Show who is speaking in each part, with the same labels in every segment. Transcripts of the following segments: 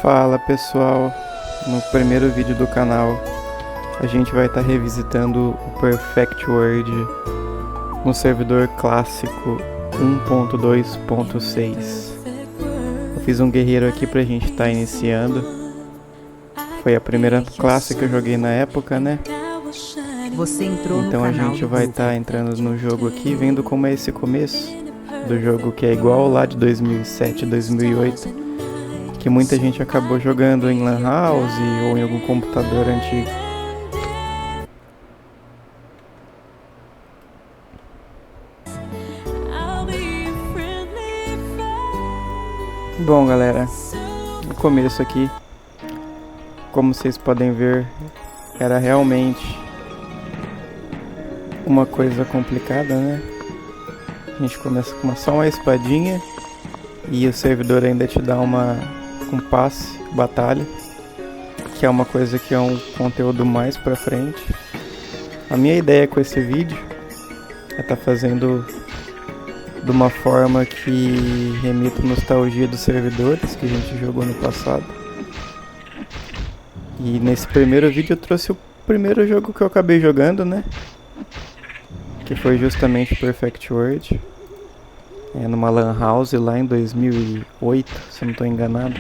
Speaker 1: Fala pessoal, no primeiro vídeo do canal a gente vai estar revisitando o Perfect World no servidor clássico 1.2.6. Eu fiz um guerreiro aqui pra gente estar iniciando. Foi a primeira classe que eu joguei na época, né?
Speaker 2: Você entrou
Speaker 1: então
Speaker 2: no
Speaker 1: a
Speaker 2: canal
Speaker 1: gente vai estar entrando no jogo aqui, vendo como é esse começo do jogo, que é igual lá de 2007, 2008. Que muita gente acabou jogando em Lan House ou em algum computador antigo. Bom galera, no começo aqui, como vocês podem ver, era realmente uma coisa complicada, né? A gente começa com só uma espadinha e o servidor ainda te dá um passe, batalha, que é uma coisa que é um conteúdo mais pra frente. A minha ideia com esse vídeo é estar fazendo de uma forma que remita nostalgia dos servidores que a gente jogou no passado. E nesse primeiro vídeo eu trouxe o primeiro jogo que eu acabei jogando, né? Que foi justamente Perfect World. Numa Lan House lá em 2008, se eu não estou enganado.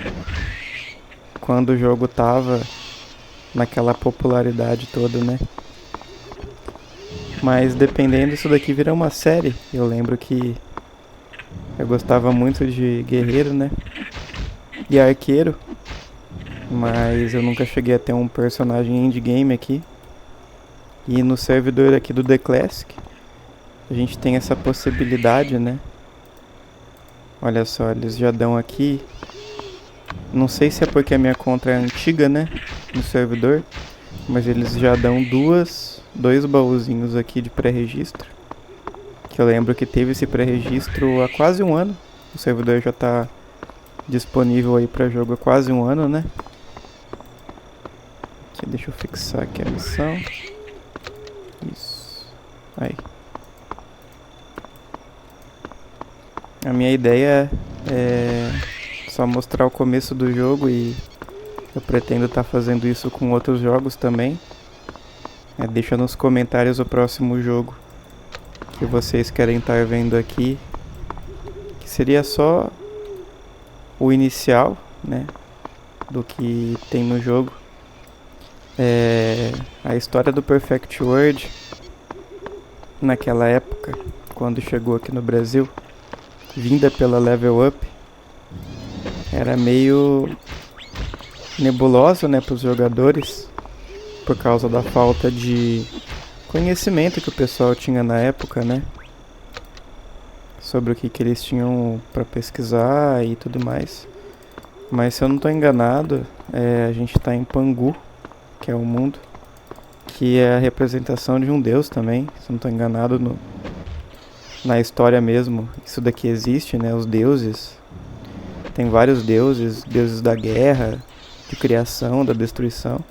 Speaker 1: Quando o jogo tava naquela popularidade toda, né? Mas dependendo, isso daqui vira uma série. Eu lembro que eu gostava muito de guerreiro, né? E arqueiro. Mas eu nunca cheguei a ter um personagem endgame aqui. E no servidor aqui do The Classic, a gente tem essa possibilidade, né? Olha só, eles já dão aqui. Não sei se é porque a minha conta é antiga, né? No servidor. Mas eles já dão dois baúzinhos aqui de pré-registro. Que eu lembro que teve esse pré-registro há quase um ano. O servidor já tá disponível aí pra jogo há quase um ano, né? Aqui, deixa eu fixar aqui a missão. Isso. Aí. A minha ideia é só mostrar o começo do jogo e eu pretendo estar fazendo isso com outros jogos também. Deixa nos comentários o próximo jogo que vocês querem estar vendo aqui, que seria só o inicial, né, do que tem no jogo. A história do Perfect World naquela época, quando chegou aqui no Brasil, vinda pela Level Up, era meio nebuloso, né, para os jogadores, por causa da falta de conhecimento que o pessoal tinha na época, né, sobre o que eles tinham para pesquisar e tudo mais. Mas se eu não estou enganado, a gente está em Pangu, que é o mundo, que é a representação de um deus também, se eu não estou enganado na história mesmo. Isso daqui existe, né, os deuses. Tem vários deuses, deuses da guerra, de criação, da destruição.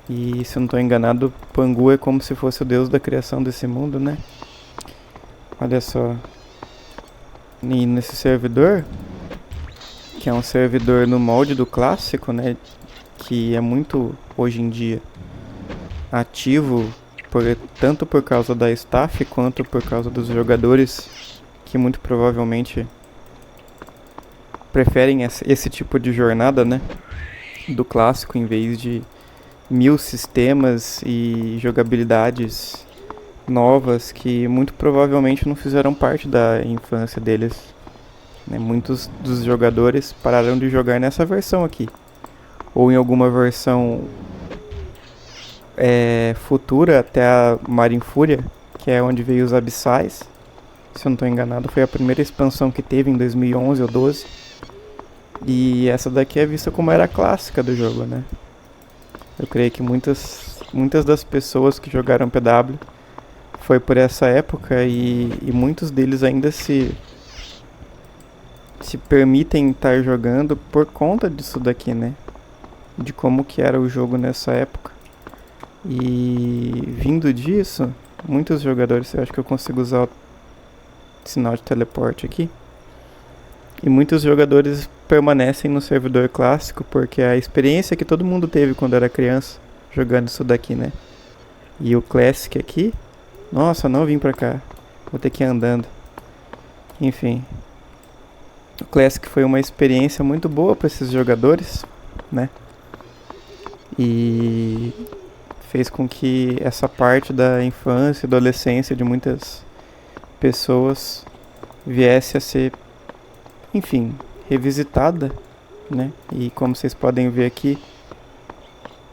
Speaker 1: E se eu não estou enganado, Pangu é como se fosse o deus da criação desse mundo, né? Olha só. E nesse servidor, que é um servidor no molde do clássico, né? Que é muito, hoje em dia, ativo, tanto por causa da staff, quanto por causa dos jogadores, que muito provavelmente preferem esse tipo de jornada, né? Do clássico, em vez de 1000 sistemas e jogabilidades novas que muito provavelmente não fizeram parte da infância deles, né? Muitos dos jogadores pararam de jogar nessa versão aqui, ou em alguma versão futura, até a Marinefúria, que é onde veio os Abissais. Se eu não estou enganado, foi a primeira expansão que teve em 2011 ou 12. E essa daqui é vista como era a clássica do jogo, né? Eu creio que muitas das pessoas que jogaram PW foi por essa época, e muitos deles ainda se permitem estar jogando por conta disso daqui, né? De como que era o jogo nessa época. E vindo disso, muitos jogadores, eu acho que eu consigo usar o sinal de teleporte aqui. E muitos jogadores permanecem no servidor clássico porque a experiência que todo mundo teve quando era criança jogando isso daqui, né? E o Classic aqui, nossa, não vim pra cá, vou ter que ir andando. Enfim, o Classic foi uma experiência muito boa para esses jogadores, né? E fez com que essa parte da infância e adolescência de muitas pessoas viesse a ser, enfim, revisitada, né? E como vocês podem ver aqui,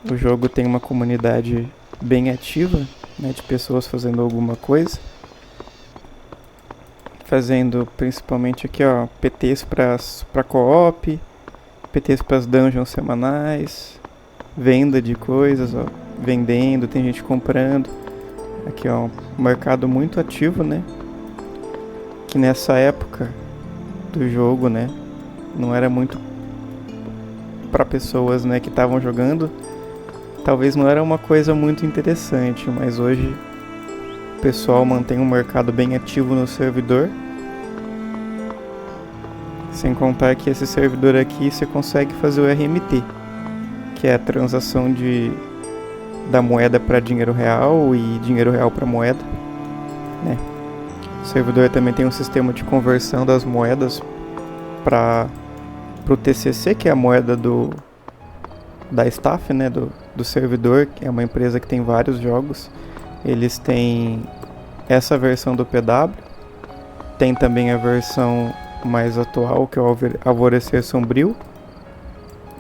Speaker 1: o jogo tem uma comunidade bem ativa, né, de pessoas fazendo alguma coisa. Fazendo principalmente aqui, ó, PTs pra co-op, PTs pras dungeons semanais, venda de coisas, ó, vendendo, tem gente comprando. Aqui, ó, um mercado muito ativo, né? Que nessa época do jogo, né, não era muito para pessoas, né, que estavam jogando. Talvez não era uma coisa muito interessante, mas hoje o pessoal mantém um mercado bem ativo no servidor. Sem contar que esse servidor aqui você consegue fazer o RMT, que é a transação da moeda para dinheiro real e dinheiro real para moeda, né? O servidor também tem um sistema de conversão das moedas para o TCC, que é a moeda da staff, né, do servidor, que é uma empresa que tem vários jogos. Eles têm essa versão do PW, tem também a versão mais atual, que é o Alvorecer Sombrio,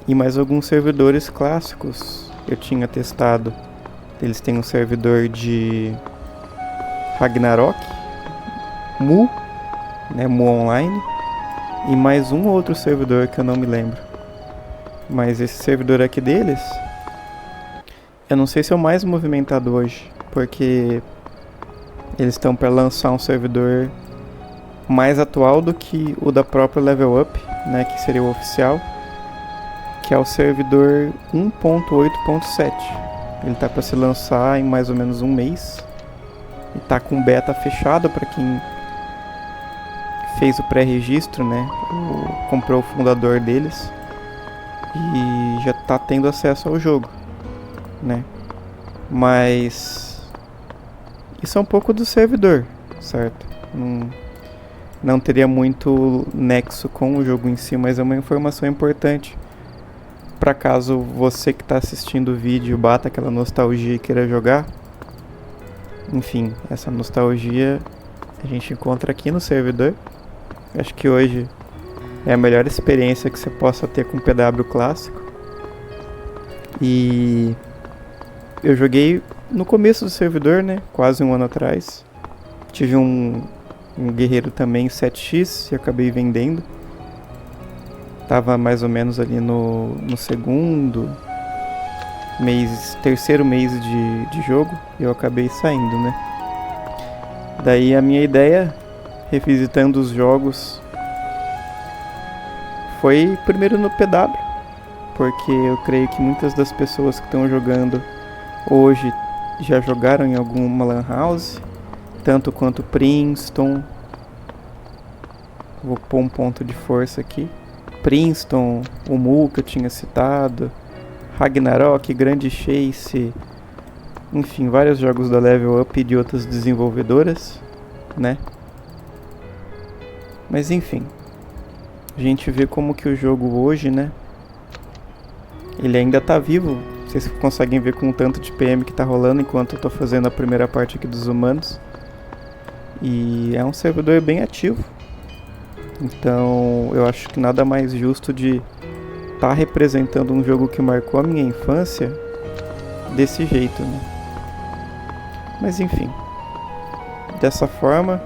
Speaker 1: e mais alguns servidores clássicos eu tinha testado. Eles têm um servidor de Ragnarok, Mu, né, Mu Online, e mais um outro servidor que eu não me lembro. Mas esse servidor aqui deles, eu não sei se é o mais movimentado hoje, porque eles estão para lançar um servidor mais atual do que o da própria Level Up, né, que seria o oficial, que é o servidor 1.8.7. Ele tá para se lançar em mais ou menos um mês e tá com beta fechado para quem fez o pré-registro, né, comprou o fundador deles e já tá tendo acesso ao jogo, né? Mas isso é um pouco do servidor, certo? Não teria muito nexo com o jogo em si, mas é uma informação importante para caso você que está assistindo o vídeo bata aquela nostalgia e queira jogar. Enfim, essa nostalgia a gente encontra aqui no servidor. Acho que hoje é a melhor experiência que você possa ter com o PW clássico. E eu joguei no começo do servidor, né? Quase um ano atrás. Tive um guerreiro também 7x e acabei vendendo. Tava mais ou menos ali no segundo mês, terceiro mês de jogo, e eu acabei saindo, né? Daí a minha ideia, revisitando os jogos, foi primeiro no PW, porque eu creio que muitas das pessoas que estão jogando hoje já jogaram em alguma lan house, tanto quanto Princeton. Vou pôr um ponto de força aqui. Princeton, o Mu que eu tinha citado, Ragnarok, Grande Chase, enfim, vários jogos da Level Up e de outras desenvolvedoras, né? Mas enfim, a gente vê como que o jogo hoje, né, ele ainda tá vivo. Vocês conseguem ver com o tanto de PM que tá rolando enquanto eu tô fazendo a primeira parte aqui dos humanos. E é um servidor bem ativo. Então eu acho que nada mais justo de estar representando um jogo que marcou a minha infância desse jeito, né? Mas enfim, dessa forma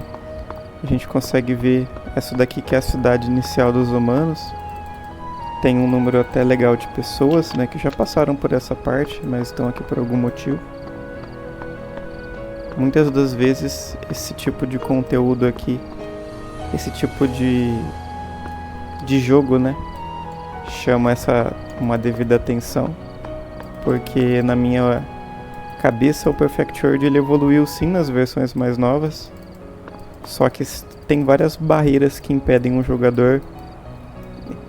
Speaker 1: a gente consegue ver essa daqui que é a cidade inicial dos humanos. Tem um número até legal de pessoas, né, que já passaram por essa parte, mas estão aqui por algum motivo. Muitas das vezes esse tipo de conteúdo aqui, esse tipo de jogo, né, chama uma devida atenção, porque na minha cabeça o Perfect World ele evoluiu sim nas versões mais novas, só que tem várias barreiras que impedem um jogador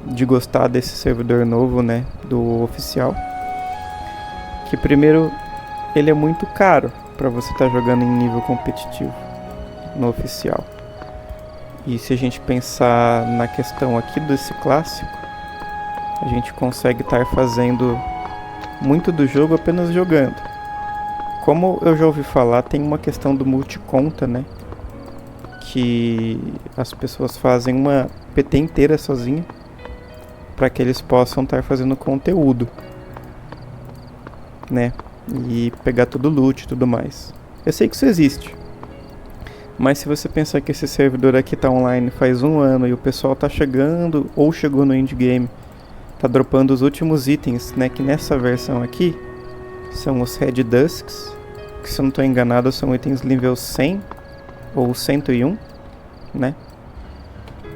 Speaker 1: de gostar desse servidor novo, né, do oficial. Que primeiro, ele é muito caro para você estar jogando em nível competitivo no oficial. E se a gente pensar na questão aqui desse clássico, a gente consegue estar fazendo muito do jogo apenas jogando. Como eu já ouvi falar, tem uma questão do multiconta, né? Que as pessoas fazem uma PT inteira sozinha para que eles possam estar fazendo conteúdo, né? E pegar todo o loot e tudo mais. Eu sei que isso existe. Mas se você pensar que esse servidor aqui tá online faz 1 ano e o pessoal tá chegando ou chegou no endgame, tá dropando os últimos itens, né? Que nessa versão aqui são os Red Dusks, que se eu não tô enganado são itens nível 100 ou 101, né?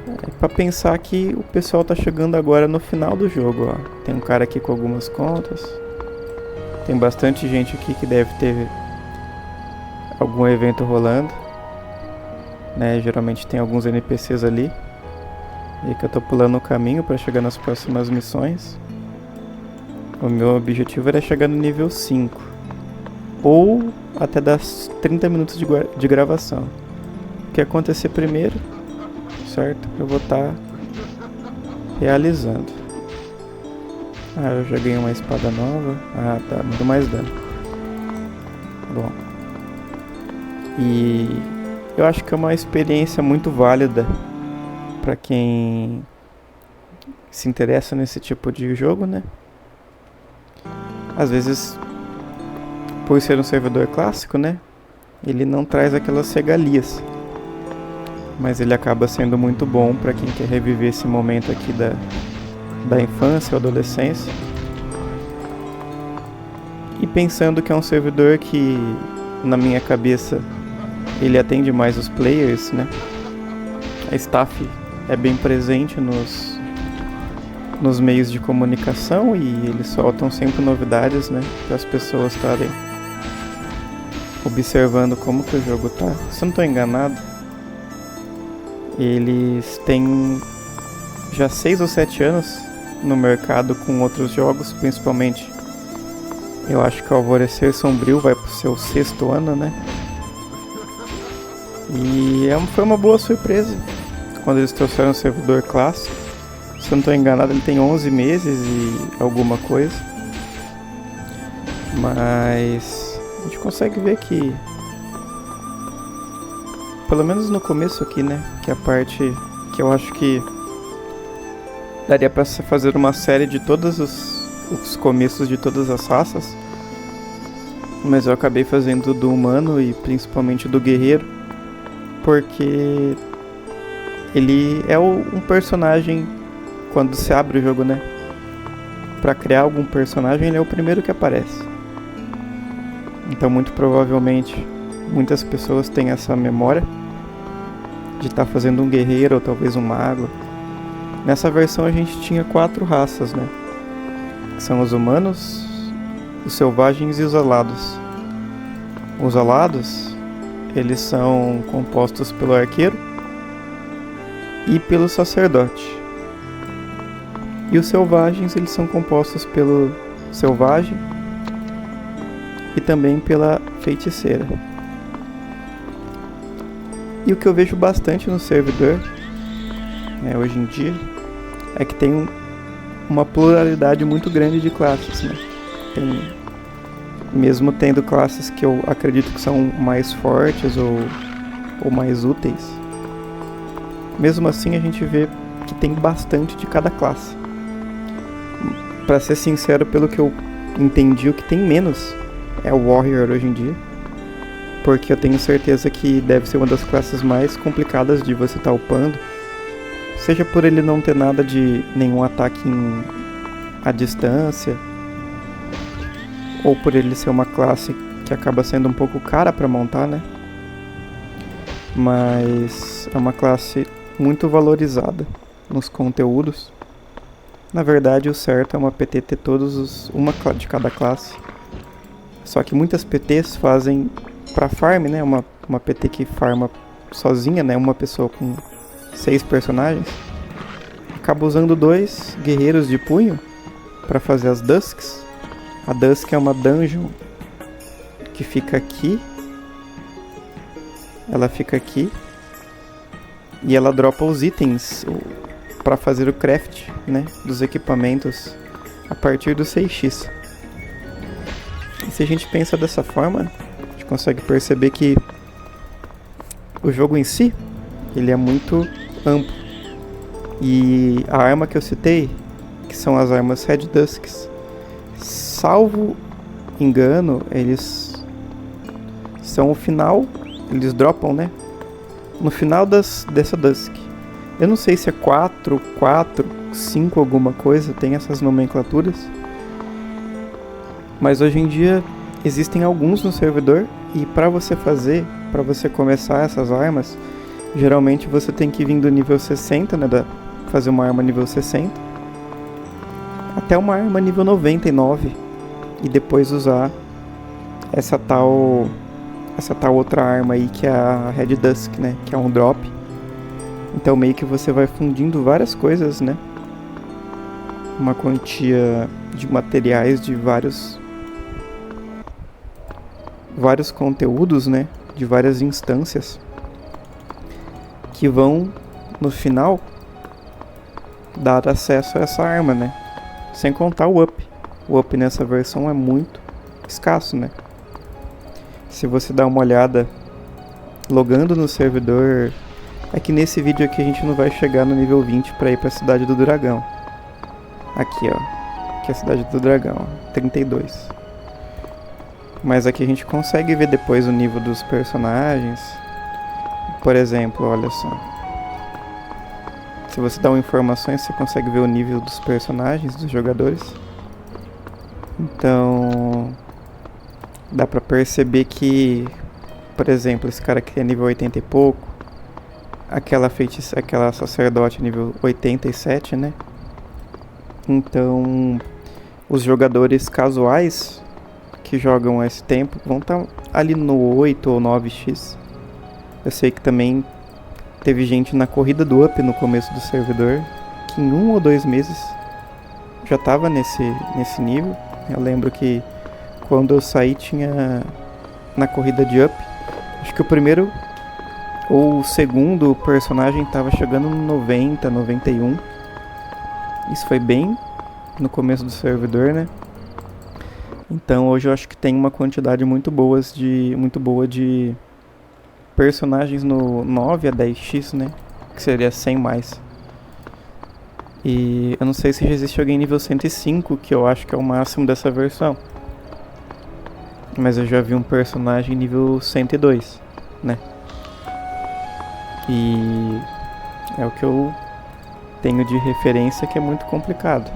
Speaker 1: É pra pensar que o pessoal tá chegando agora no final do jogo, ó. Tem um cara aqui com algumas contas. Tem bastante gente aqui que deve ter algum evento rolando, né? Geralmente tem alguns NPCs ali. E que eu tô pulando o caminho para chegar nas próximas missões. O meu objetivo era chegar no nível 5. Ou até dar 30 minutos de gravação. O que acontecer primeiro, certo? Eu vou estar realizando. Ah, eu já ganhei uma espada nova. Ah, tá, muito mais dano. Bom. E eu acho que é uma experiência muito válida para quem se interessa nesse tipo de jogo, né? Às vezes, por ser um servidor clássico, né? Ele não traz aquelas regalias. Mas ele acaba sendo muito bom para quem quer reviver esse momento aqui da infância ou adolescência. E pensando que é um servidor que, na minha cabeça, ele atende mais os players, né? A staff é bem presente nos meios de comunicação e eles soltam sempre novidades, né? Para as pessoas estarem observando como que o jogo tá. Se eu não estou enganado, eles têm já 6 ou 7 anos no mercado com outros jogos, principalmente eu acho que o Alvorecer Sombrio vai pro seu 6º ano, né? E foi uma boa surpresa quando eles trouxeram o servidor clássico. Se eu não estou enganado, ele tem 11 meses e alguma coisa. Mas a gente consegue ver que, pelo menos no começo aqui, né? Que é a parte que eu acho que daria para fazer uma série de todos os começos de todas as raças. Mas eu acabei fazendo do humano e principalmente do guerreiro, porque ele é um personagem, quando se abre o jogo, né? Pra criar algum personagem, ele é o primeiro que aparece. Então, muito provavelmente, muitas pessoas têm essa memória de estar fazendo um guerreiro ou talvez um mago. Nessa versão a gente tinha 4 raças, né? Que são os humanos, os selvagens e os alados. Os alados, eles são compostos pelo arqueiro e pelo sacerdote. E os selvagens, eles são compostos pelo selvagem e também pela feiticeira. E o que eu vejo bastante no servidor, né, hoje em dia, é que tem uma pluralidade muito grande de classes, né? Mesmo tendo classes que eu acredito que são mais fortes ou mais úteis, mesmo assim a gente vê que tem bastante de cada classe. Pra ser sincero, pelo que eu entendi, o que tem menos é o Warrior hoje em dia, porque eu tenho certeza que deve ser uma das classes mais complicadas de você estar upando, seja por ele não ter nada de nenhum ataque à distância, ou por ele ser uma classe que acaba sendo um pouco cara para montar, né? Mas é uma classe muito valorizada nos conteúdos. Na verdade, o certo é uma PT ter uma de cada classe. Só que muitas PTs fazem pra farm, né? Uma PT que farma sozinha, né? Uma pessoa com 6 personagens. acaba usando 2 guerreiros de punho para fazer as Dusks. A Dusk é uma dungeon que fica aqui. Ela fica aqui. E ela dropa os itens para fazer o craft, né, dos equipamentos a partir do 6x. E se a gente pensa dessa forma, a gente consegue perceber que o jogo em si, ele é muito amplo. E a arma que eu citei, que são as armas Red Dusks, salvo engano, eles são o final, eles dropam, né, no final dessa Dusk. Eu não sei se é 4, 5 alguma coisa, tem essas nomenclaturas. Mas hoje em dia existem alguns no servidor e para você começar essas armas, geralmente você tem que vir do nível 60, né, fazer uma arma nível 60, até uma arma nível 99 e depois usar essa tal outra arma aí que é a Red Dusk, né, que é um drop. Então meio que você vai fundindo várias coisas, né, uma quantia de materiais de vários conteúdos, né, de várias instâncias que vão no final dar acesso a essa arma, né, sem contar o up. O up nessa versão é muito escasso, né. Se você dá uma olhada logando no servidor, é que nesse vídeo aqui a gente não vai chegar no nível 20 para ir para a cidade do dragão. Aqui, ó, que é a cidade do dragão, ó, 32. Mas aqui a gente consegue ver depois o nível dos personagens. Por exemplo, olha só. Se você dá uma informações, você consegue ver o nível dos personagens, dos jogadores. Então, dá pra perceber que, por exemplo, esse cara aqui é nível 80 e pouco. Aquela sacerdote nível 87, né? Então, os jogadores casuais que jogam esse tempo vão estar ali no 8 ou 9x. Eu sei que também teve gente na corrida do up no começo do servidor que em 1 ou 2 meses já estava nesse nível. Eu lembro que quando eu saí tinha na corrida de up, acho que o primeiro ou o segundo personagem estava chegando no 90, 91. Isso foi bem no começo do servidor, né? Então hoje eu acho que tem uma quantidade muito boa de personagens no 9 a 10x, né? Que seria 100 mais. E eu não sei se já existe alguém nível 105, que eu acho que é o máximo dessa versão. Mas eu já vi um personagem nível 102, né? E é o que eu tenho de referência, que é muito complicado,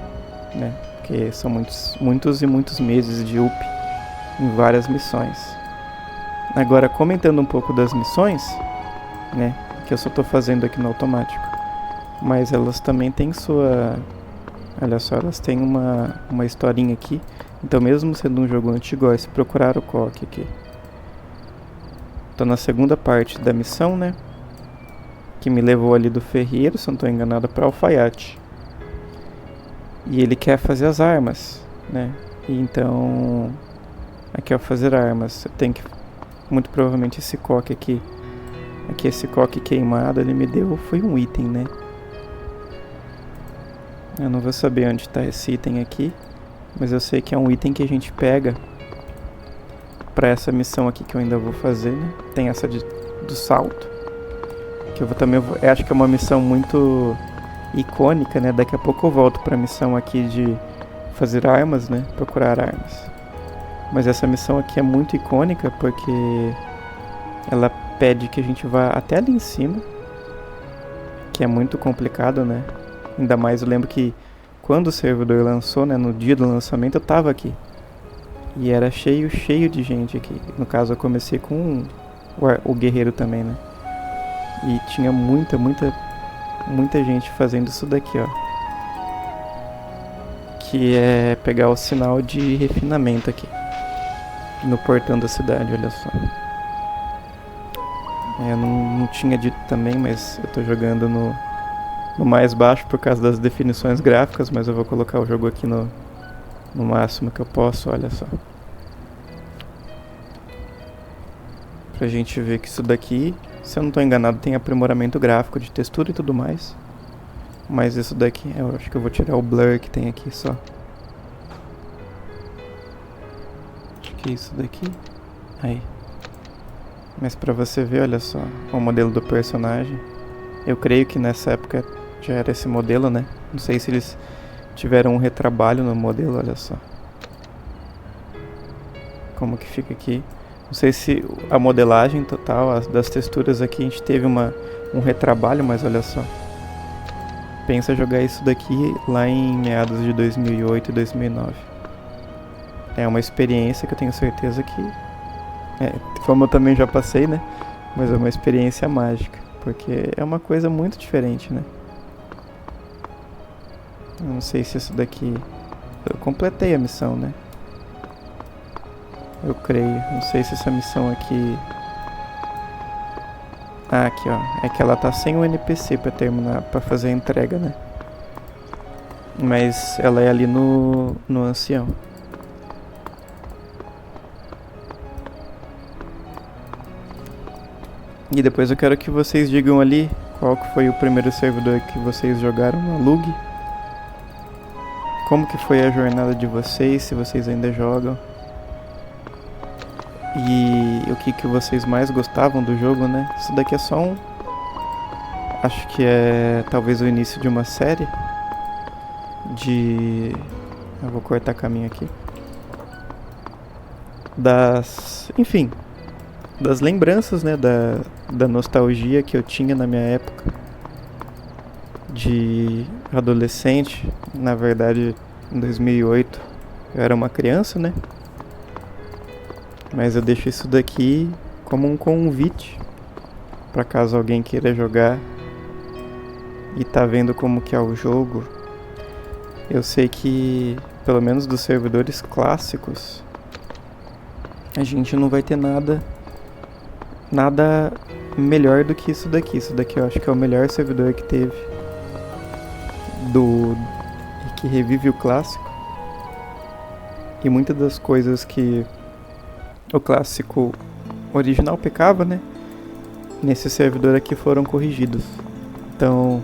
Speaker 1: né? Porque são muitos meses de up em várias missões. Agora, comentando um pouco das missões, né? Que eu só tô fazendo aqui no automático. Mas elas também têm sua... Olha só, elas têm uma historinha aqui. Então, mesmo sendo um jogo antigo, ó, se procurar o COC aqui. Tô na segunda parte da missão, né? Que me levou ali do ferreiro, se não tô enganado, pra alfaiate. E ele quer fazer as armas, né? E então, aqui ao fazer armas, eu tenho que... Muito provavelmente esse coque aqui, esse coque queimado, ele me deu, foi um item, né? Eu não vou saber onde tá esse item aqui, mas eu sei que é um item que a gente pega pra essa missão aqui que eu ainda vou fazer, né? Tem essa do salto, que eu acho que é uma missão muito icônica, né? Daqui a pouco eu volto pra missão aqui de fazer armas, né? Procurar armas. Mas essa missão aqui é muito icônica porque ela pede que a gente vá até ali em cima, que é muito complicado, né? Ainda mais eu lembro que quando o servidor lançou, né? No dia do lançamento eu tava aqui. E era cheio de gente aqui. No caso eu comecei com o guerreiro também, né? E tinha muita gente fazendo isso daqui, ó. Que é pegar o sinal de refinamento aqui no portão da cidade, olha só. Eu não tinha dito também, mas eu tô jogando no no mais baixo por causa das definições gráficas, mas eu vou colocar o jogo aqui no máximo que eu posso, olha só. Pra gente ver que isso daqui, se eu não tô enganado, tem aprimoramento gráfico de textura e tudo mais. Mas isso daqui, eu acho que eu vou tirar o blur que tem aqui só. Acho que é isso daqui. Aí. Mas pra você ver, olha só, o modelo do personagem. Eu creio que nessa época já era esse modelo, né? Não sei se eles tiveram um retrabalho no modelo, olha só. Como que fica aqui. Não sei se a modelagem total das texturas aqui a gente teve um retrabalho, mas olha só. Pensa jogar isso daqui lá em meados de 2008 e 2009. É uma experiência que eu tenho certeza que... como eu também já passei, né? Mas é uma experiência mágica. Porque é uma coisa muito diferente, né? Eu não sei se isso daqui... Eu completei a missão, né? Eu creio. Não sei se essa missão aqui... Ah, aqui ó. É que ela tá sem o NPC pra terminar, pra fazer a entrega, né? Mas ela é ali no ancião. E depois eu quero que vocês digam ali qual que foi o primeiro servidor que vocês jogaram no Lug. Como que foi a jornada de vocês, se vocês ainda jogam. E o que vocês mais gostavam do jogo, né? Isso daqui é só acho que é talvez o início de uma série de... Eu vou cortar caminho aqui. Enfim, das lembranças, né? Da nostalgia que eu tinha na minha época de adolescente. Na verdade, em 2008 eu era uma criança, né? Mas eu deixo isso daqui como um convite para caso alguém queira jogar e tá vendo como que é o jogo. Eu sei que, pelo menos dos servidores clássicos, a gente não vai ter nada melhor do que isso daqui. Isso daqui eu acho que é o melhor servidor que teve que revive o clássico. E muitas das coisas que o clássico original pecava, né? Nesse servidor aqui foram corrigidos. Então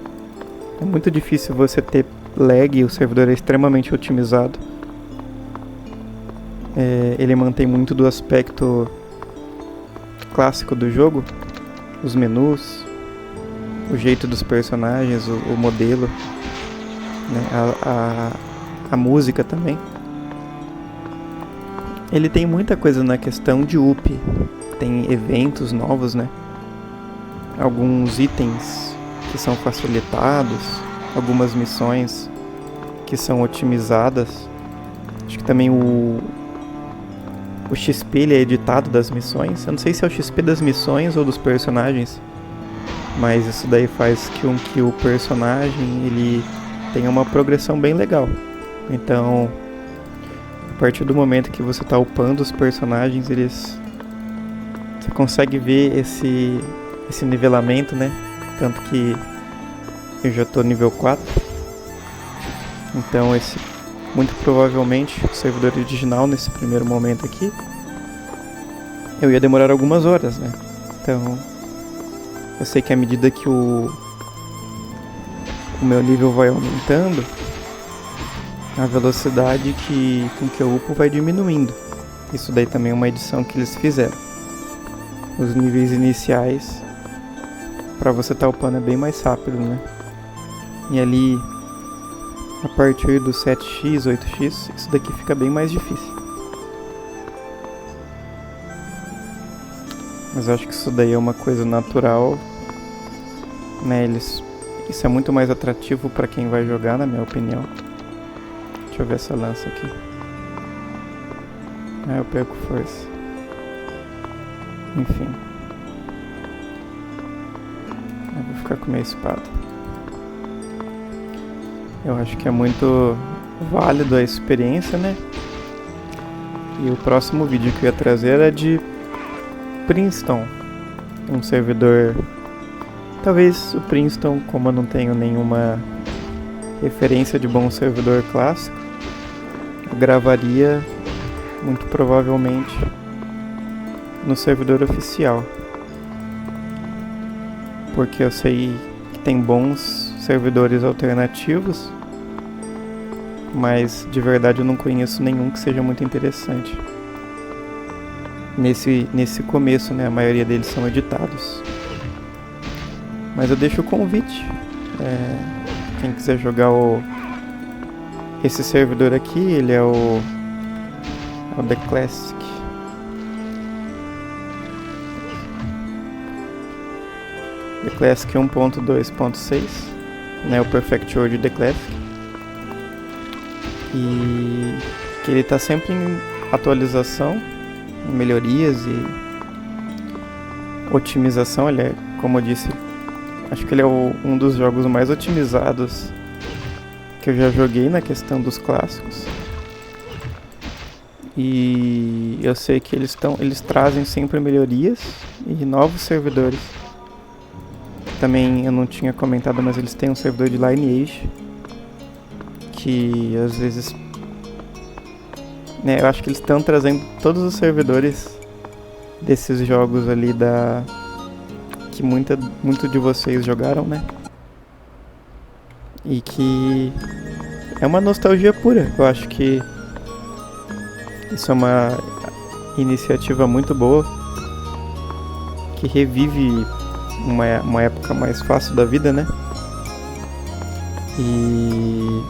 Speaker 1: é muito difícil você ter lag, o servidor é extremamente otimizado. Ele mantém muito do aspecto clássico do jogo, os menus, o jeito dos personagens, o modelo, né? A música também. Ele tem muita coisa na questão de up, tem eventos novos, né? Alguns itens que são facilitados, algumas missões que são otimizadas. Acho que também o XP ele é editado das missões. Eu não sei se é o XP das missões ou dos personagens, mas isso daí faz com que o personagem ele tenha uma progressão bem legal. Então, a partir do momento que você está upando os personagens, você consegue ver esse nivelamento, né? Tanto que eu já estou nível 4. Então muito provavelmente o servidor original nesse primeiro momento aqui eu ia demorar algumas horas, né? Então eu sei que à medida que o meu nível vai aumentando, a velocidade com que eu upo vai diminuindo. Isso daí também é uma edição que eles fizeram. Os níveis iniciais pra você estar upando é bem mais rápido, né? E ali a partir do 7x, 8x, isso daqui fica bem mais difícil. Mas eu acho que isso daí é uma coisa natural, né? Isso é muito mais atrativo pra quem vai jogar, na minha opinião. Deixa eu ver essa lança aqui. Eu perco força. Enfim. Eu vou ficar com minha espada. Eu acho que é muito válido a experiência, né? E o próximo vídeo que eu ia trazer é de Princeton. Um servidor Talvez o Princeton, como eu não tenho nenhuma referência de bom servidor clássico, eu gravaria muito provavelmente no servidor oficial, porque eu sei que tem bons servidores alternativos, mas de verdade eu não conheço nenhum que seja muito interessante. Nesse começo, né, a maioria deles são editados. Mas eu deixo o convite. Quem quiser jogar esse servidor aqui, ele é o The Classic. The Classic 1.2.6, né, o Perfect World The Classic. E que ele tá sempre em atualização, em melhorias e otimização. Ele é, como eu disse, acho que ele é um dos jogos mais otimizados que eu já joguei na questão dos clássicos. E eu sei que eles trazem sempre melhorias e novos servidores. Também eu não tinha comentado, mas eles têm um servidor de Lineage que às vezes, né, eu acho que eles estão trazendo todos os servidores desses jogos ali que muito de vocês jogaram, né? E que é uma nostalgia pura. Eu acho que isso é uma iniciativa muito boa, que revive uma época mais fácil da vida, né? E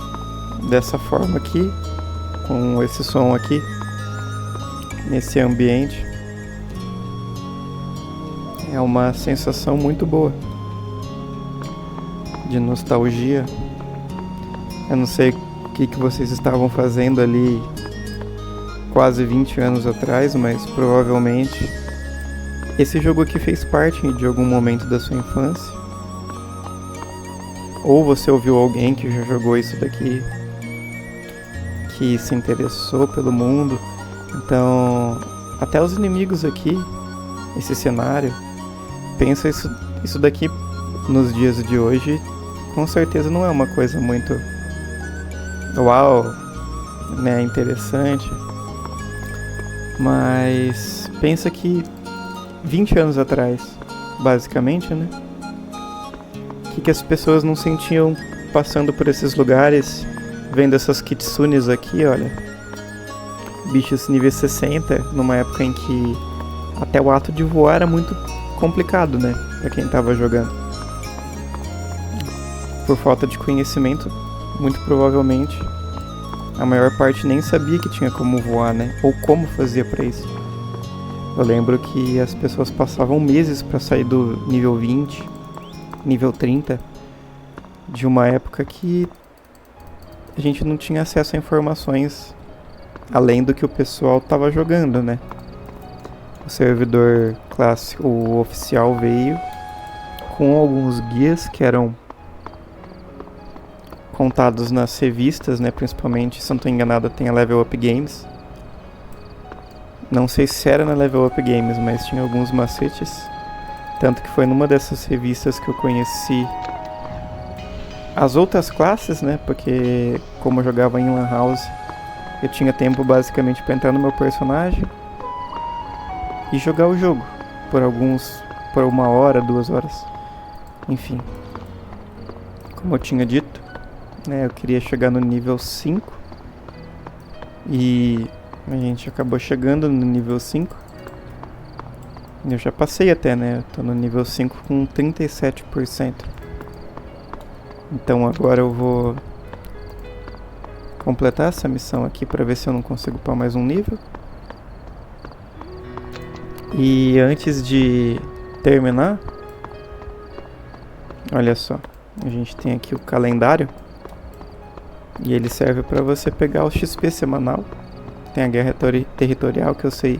Speaker 1: dessa forma aqui, com esse som aqui, nesse ambiente, é uma sensação muito boa de nostalgia. Eu não sei o que vocês estavam fazendo ali quase 20 anos atrás, mas provavelmente esse jogo aqui fez parte de algum momento da sua infância. Ou você ouviu alguém que já jogou isso daqui, que se interessou pelo mundo. Então, até os inimigos aqui, esse cenário, pensa isso daqui nos dias de hoje, com certeza não é uma coisa muito uau, né, interessante. Mas pensa que 20 anos atrás, basicamente, né, que as pessoas não sentiam passando por esses lugares, vendo essas kitsunes aqui, olha, bichos nível 60, numa época em que até o ato de voar era muito complicado, né, pra quem tava jogando. Por falta de conhecimento, muito provavelmente a maior parte nem sabia que tinha como voar, né, ou como fazia pra isso. Eu lembro que as pessoas passavam meses pra sair do nível 20, nível 30, de uma época que a gente não tinha acesso a informações além do que o pessoal tava jogando, né. O servidor clássico, o oficial, veio com alguns guias que eram contados nas revistas, né, principalmente, se eu não estou enganado, tem a Level Up Games. Não sei se era na Level Up Games, mas tinha alguns macetes. Tanto que foi numa dessas revistas que eu conheci as outras classes, né, porque como eu jogava em Lan House, eu tinha tempo basicamente para entrar no meu personagem e jogar o jogo por 1 hora, 2 horas, enfim. Como eu tinha dito, né, eu queria chegar no nível 5 e a gente acabou chegando no nível 5. Eu já passei até, né, eu tô no nível 5 com 37%. Então agora eu vou completar essa missão aqui para ver se eu não consigo upar mais um nível. E antes de terminar, olha só, a gente tem aqui o calendário e ele serve para você pegar o XP semanal. Tem a guerra territorial, que eu sei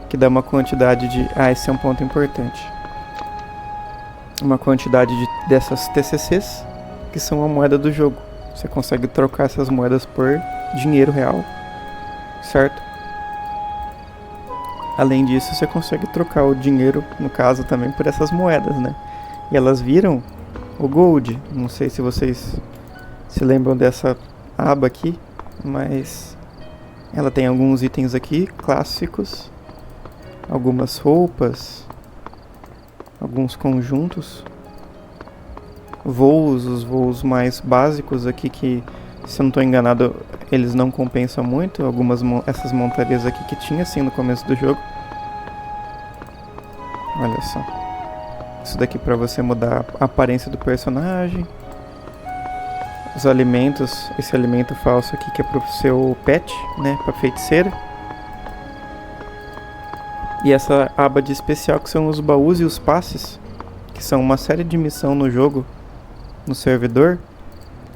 Speaker 1: que dá uma quantidade de... esse é um ponto importante. Uma quantidade dessas TCCs, que são a moeda do jogo. Você consegue trocar essas moedas por dinheiro real, certo? Além disso, você consegue trocar o dinheiro, no caso, também por essas moedas, né? E elas viram o Gold. Não sei se vocês se lembram dessa aba aqui, mas ela tem alguns itens aqui clássicos, algumas roupas, alguns conjuntos, voos, os voos mais básicos aqui que, se eu não estou enganado, eles não compensam muito. Essas montarias aqui que tinha assim no começo do jogo. Olha só. Isso daqui para você mudar a aparência do personagem. Os alimentos, esse alimento falso aqui que é pro seu pet, né, pra feiticeira. E essa aba de especial que são os baús e os passes, que são uma série de missão no jogo, no servidor,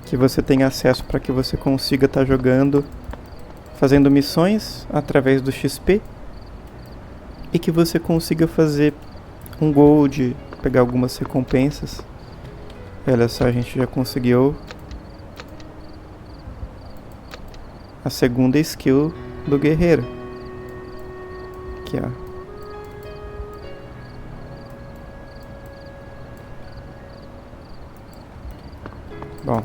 Speaker 1: que você tem acesso para que você consiga estar jogando, fazendo missões através do XP, e que você consiga fazer um gold, pegar algumas recompensas. Olha só, a gente já conseguiu a segunda skill do guerreiro. Aqui, ó. Bom,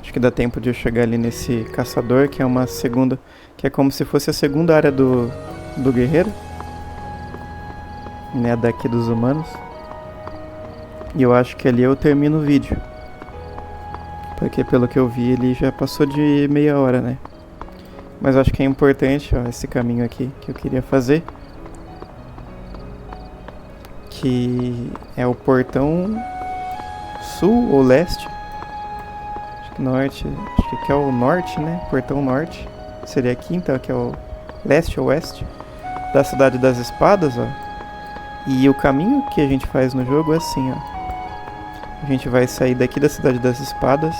Speaker 1: acho que dá tempo de eu chegar ali nesse caçador, que é uma segunda, que é como se fosse a segunda área do guerreiro, né, daqui dos humanos. E eu acho que ali eu termino o vídeo, porque pelo que eu vi ele já passou de meia hora, né? Mas acho que é importante, ó, esse caminho aqui que eu queria fazer, que é o portão sul ou leste, acho que norte, acho que aqui é o norte, né? Portão norte seria aqui, então aqui é o leste ou oeste da Cidade das Espadas, ó. E o caminho que a gente faz no jogo é assim, ó. A gente vai sair daqui da Cidade das Espadas,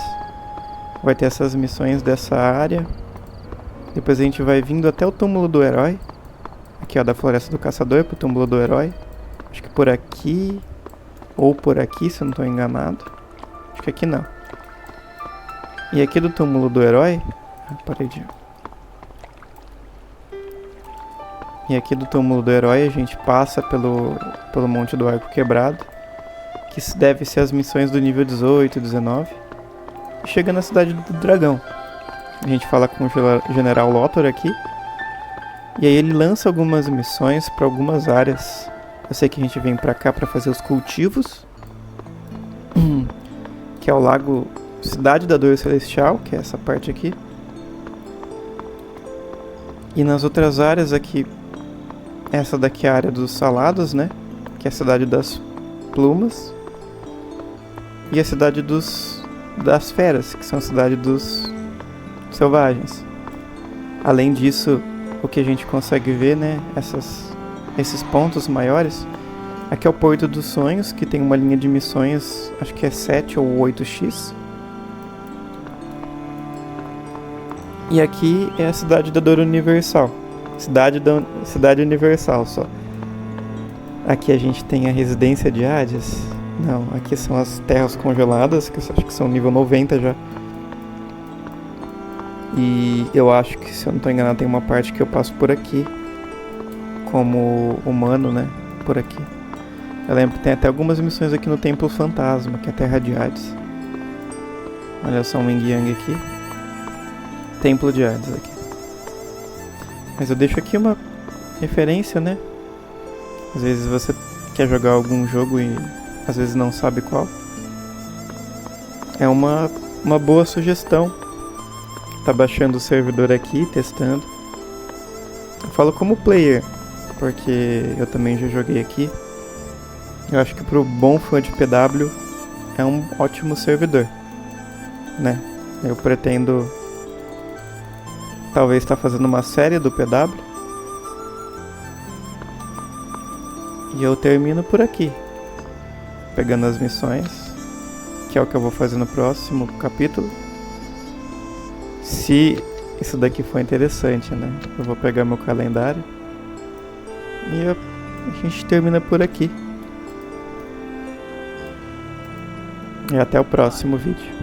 Speaker 1: vai ter essas missões dessa área, depois a gente vai vindo até o túmulo do herói, aqui ó, da Floresta do Caçador pro túmulo do herói, acho que por aqui, ou por aqui, se eu não estou enganado, acho que aqui não. E aqui do túmulo do herói, parede. E aqui do túmulo do herói a gente passa pelo Monte do Arco Quebrado, que deve ser as missões do nível 18 e 19. E chega na Cidade do Dragão. A gente fala com o General Lothar aqui. E aí ele lança algumas missões para algumas áreas. Eu sei que a gente vem pra cá pra fazer os cultivos, que é o lago Cidade da Dor Celestial, que é essa parte aqui. E nas outras áreas aqui, essa daqui é a área dos Salados, né? Que é a Cidade das Plumas. E a Cidade das Feras, que são a Cidade dos Selvagens. Além disso, o que a gente consegue ver, né? Esses pontos maiores. Aqui é o Porto dos Sonhos, que tem uma linha de missões, acho que é 7 ou 8x. E aqui é a Cidade da Dor Universal. Cidade Universal só. Aqui a gente tem a Residência de Hades. Não, aqui são as Terras Congeladas, que eu acho que são nível 90 já. E eu acho que, se eu não estou enganado, tem uma parte que eu passo por aqui, como humano, né? Por aqui. Eu lembro que tem até algumas missões aqui no Templo Fantasma, que é a Terra de Hades. Olha só um Yin Yang aqui. Templo de Hades aqui. Mas eu deixo aqui uma referência, né? Às vezes você quer jogar algum jogo e às vezes não sabe qual. É uma boa sugestão. Tá baixando o servidor aqui, testando. Eu falo como player, porque eu também já joguei aqui. Eu acho que pro bom fã de PW é um ótimo servidor, né? Eu pretendo talvez estar fazendo uma série do PW. E eu termino por aqui, pegando as missões, que é o que eu vou fazer no próximo capítulo. Se isso daqui for interessante, né? Eu vou pegar meu calendário e a gente termina por aqui. E até o próximo vídeo.